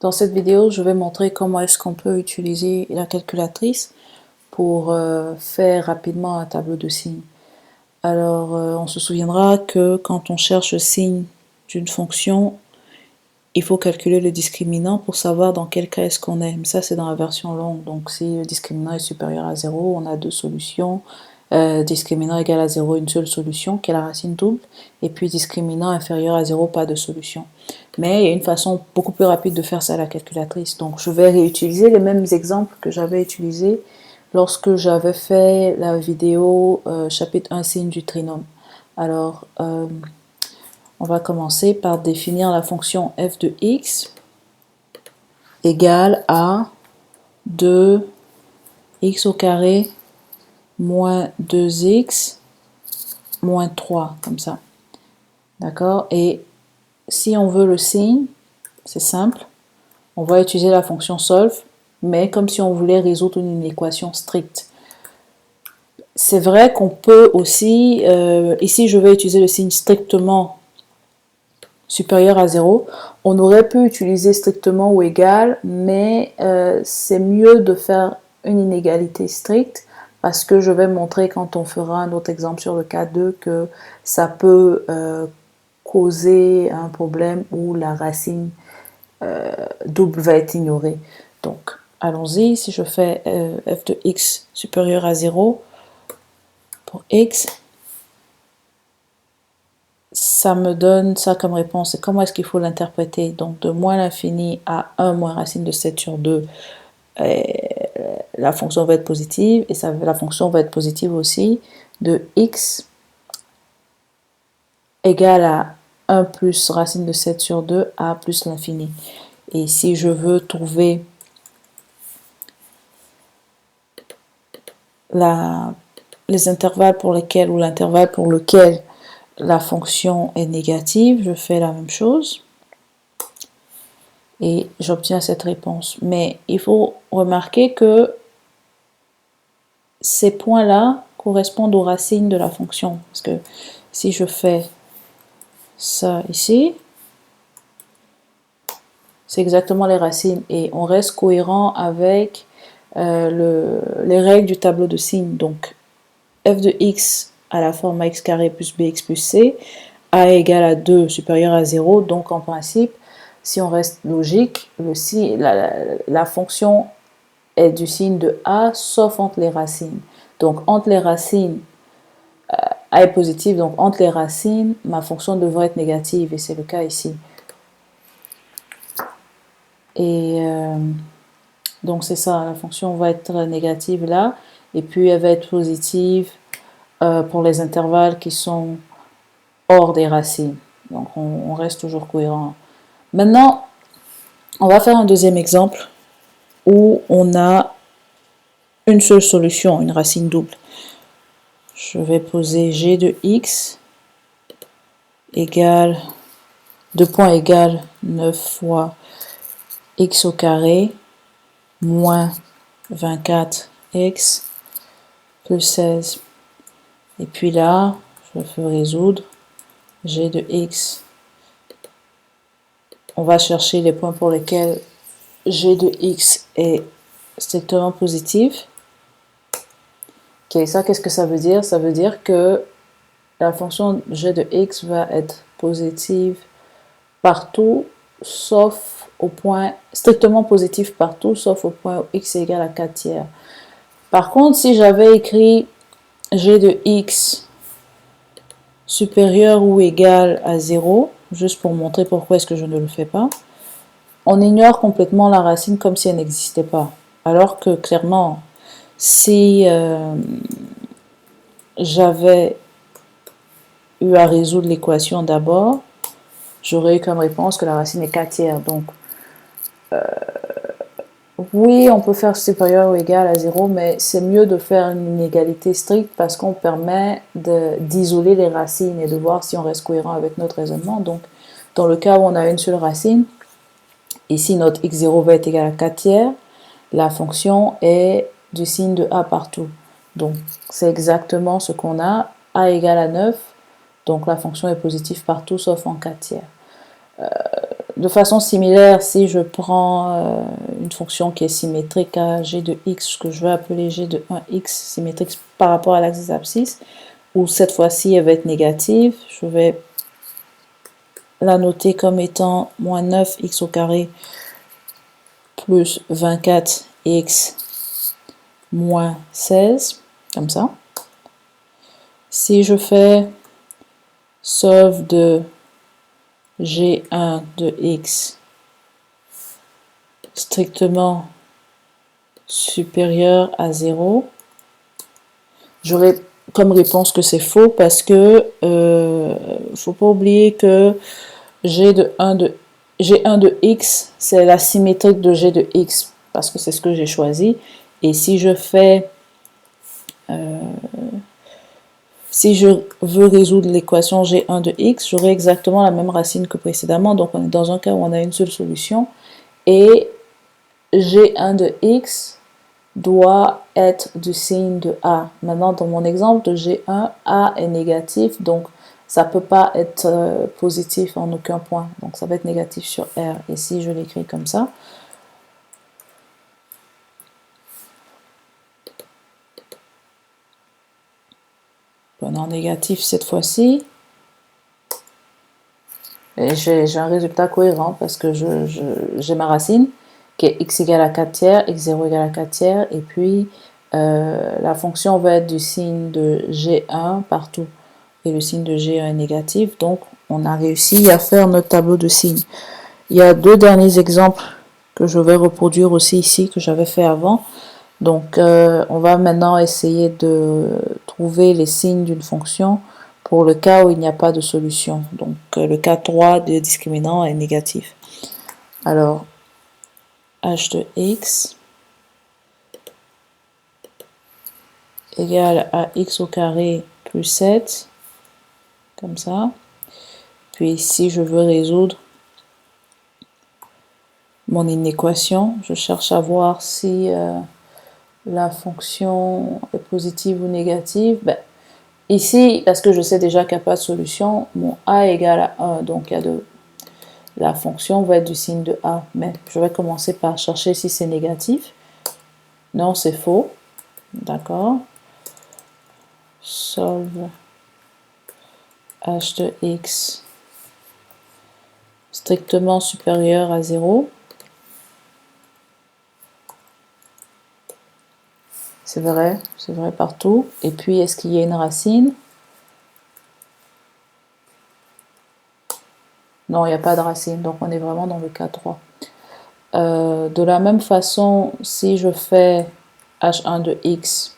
Dans cette vidéo, je vais montrer comment est-ce qu'on peut utiliser la calculatrice pour faire rapidement un tableau de signes. Alors, on se souviendra que quand on cherche le signe d'une fonction, il faut calculer le discriminant pour savoir dans quel cas est-ce qu'on est. Mais ça, c'est dans la version longue. Donc, si le discriminant est supérieur à 0, on a deux solutions. Discriminant égal à 0, une seule solution, qui est la racine double. Et puis, discriminant inférieur à 0, pas de solution. Mais il y a une façon beaucoup plus rapide de faire ça à la calculatrice. Donc, je vais réutiliser les mêmes exemples que j'avais utilisés lorsque j'avais fait la vidéo chapitre 1, signe du trinôme. Alors, on va commencer par définir la fonction f de x égale à 2x au carré moins 2x moins 3, comme ça. D'accord? Et si on veut le signe, c'est simple, on va utiliser la fonction solve, mais comme si on voulait résoudre une équation stricte. C'est vrai qu'on peut aussi, ici je vais utiliser le signe strictement supérieur à 0. On aurait pu utiliser strictement ou égal, mais c'est mieux de faire une inégalité stricte parce que je vais montrer quand on fera un autre exemple sur le cas 2 que ça peut causer un problème où la racine double va être ignorée. Donc, allons-y. Si je fais f de x supérieur à 0 pour x, ça me donne ça comme réponse. Et comment est-ce qu'il faut l'interpréter? Donc, de moins l'infini à 1 moins racine de 7 sur 2, la fonction va être positive, et ça, la fonction va être positive aussi, de x égale à 1 plus racine de 7 sur 2 à plus l'infini. Et si je veux trouver les intervalles pour lesquels, ou l'intervalle pour lequel la fonction est négative, je fais la même chose et j'obtiens cette réponse. Mais il faut remarquer que ces points-là correspondent aux racines de la fonction. Parce que si je fais ça ici, c'est exactement les racines et on reste cohérent avec les règles du tableau de signes. Donc, f de x à la forme ax carré plus bx plus c, a égale à 2 supérieur à 0, donc en principe, si on reste logique, la fonction est du signe de a sauf entre les racines. Donc entre les racines, a est positive, donc entre les racines, ma fonction devrait être négative, et c'est le cas ici. Et donc c'est ça, la fonction va être négative là, et puis elle va être positive pour les intervalles qui sont hors des racines. Donc on reste toujours cohérent. Maintenant, on va faire un deuxième exemple où on a une seule solution, une racine double. Je vais poser g de x égale 2 points égale 9 fois x au carré moins 24x plus 16. Et puis là, je vais résoudre g de x. On va chercher les points pour lesquels g de x est strictement positif. Ok, ça, qu'est-ce que ça veut dire? Ça veut dire que la fonction g de x va être positive partout, sauf au point, strictement positif partout, sauf au point où x est égal à 4 tiers. Par contre, si j'avais écrit g de x supérieur ou égal à 0, juste pour montrer pourquoi est-ce que je ne le fais pas, on ignore complètement la racine comme si elle n'existait pas. Alors que clairement, si j'avais eu à résoudre l'équation d'abord, j'aurais eu comme réponse que la racine est 4 tiers. Donc, oui, on peut faire supérieur ou égal à 0, mais c'est mieux de faire une inégalité stricte parce qu'on permet d'isoler les racines et de voir si on reste cohérent avec notre raisonnement. Donc, dans le cas où on a une seule racine, ici notre x0 va être égal à 4 tiers, la fonction est du signe de a partout. Donc, c'est exactement ce qu'on a, a égale à 9, donc la fonction est positive partout sauf en 4 tiers. de façon similaire, si je prends une fonction qui est symétrique à g de x, que je vais appeler g de 1x, symétrique par rapport à l'axe des abscisses, où cette fois-ci elle va être négative, je vais la noter comme étant moins 9x au carré plus 24x moins 16, comme ça. Si je fais solve de g1 de x strictement supérieur à 0, j'aurai comme réponse que c'est faux parce que faut pas oublier que g1 de x, c'est la symétrique de g de x, parce que c'est ce que j'ai choisi. Et si je fais si je veux résoudre l'équation g1 de x, j'aurai exactement la même racine que précédemment. Donc on est dans un cas où on a une seule solution. Et g1 de x doit être du signe de a. Maintenant, dans mon exemple de g1, a est négatif, donc ça ne peut pas être positif en aucun point. Donc ça va être négatif sur R. Et si je l'écris comme ça, prenant négatif cette fois-ci, j'ai un résultat cohérent parce que j'ai ma racine qui est x égale à 4 tiers, x0 égale à 4 tiers, et puis la fonction va être du signe de G1 partout, et le signe de G1 est négatif, donc on a réussi à faire notre tableau de signes. Il y a deux derniers exemples que je vais reproduire aussi ici, que j'avais fait avant. Donc on va maintenant essayer de trouver les signes d'une fonction pour le cas où il n'y a pas de solution. Donc le cas 3 de discriminant est négatif. Alors, h de x égale à x au carré plus 7, comme ça. Puis si je veux résoudre mon inéquation, je cherche à voir si la fonction est positive ou négative. Ben, ici, parce que je sais déjà qu'il n'y a pas de solution, mon a égale à 1, donc il y a la fonction va être du signe de a. Mais je vais commencer par chercher si c'est négatif. Non, c'est faux. D'accord. Solve h de x strictement supérieur à 0. C'est vrai partout. Et puis, est-ce qu'il y a une racine? Non, il n'y a pas de racine, donc on est vraiment dans le cas 3. De la même façon, si je fais h1 de x,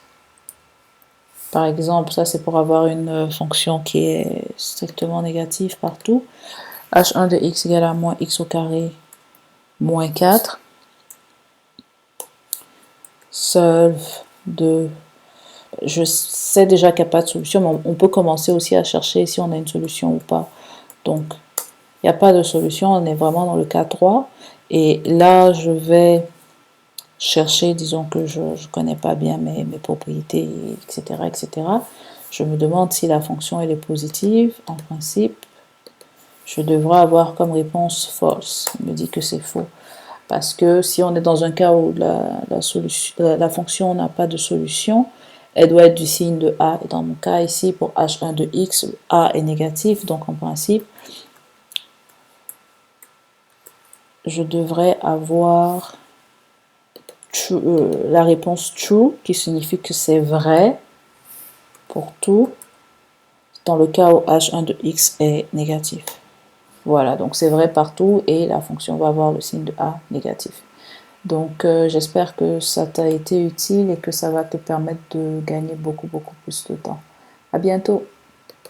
par exemple, ça c'est pour avoir une fonction qui est strictement négative partout, h1 de x égale à moins x au carré moins 4, solve de... Je sais déjà qu'il n'y a pas de solution, mais on peut commencer aussi à chercher si on a une solution ou pas. Donc, il n'y a pas de solution, on est vraiment dans le cas 3. Et là, je vais chercher, disons que je ne connais pas bien mes propriétés, etc., etc. Je me demande si la fonction elle est positive. En principe, je devrais avoir comme réponse false. Il me dit que c'est faux. Parce que si on est dans un cas où la fonction n'a pas de solution, elle doit être du signe de A. Et dans mon cas ici, pour h1 de x, A est négatif. Donc en principe, je devrais avoir la réponse true, qui signifie que c'est vrai pour tout, dans le cas où h1 de x est négatif. Voilà, donc c'est vrai partout et la fonction va avoir le signe de A négatif. Donc j'espère que ça t'a été utile et que ça va te permettre de gagner beaucoup plus de temps. À bientôt!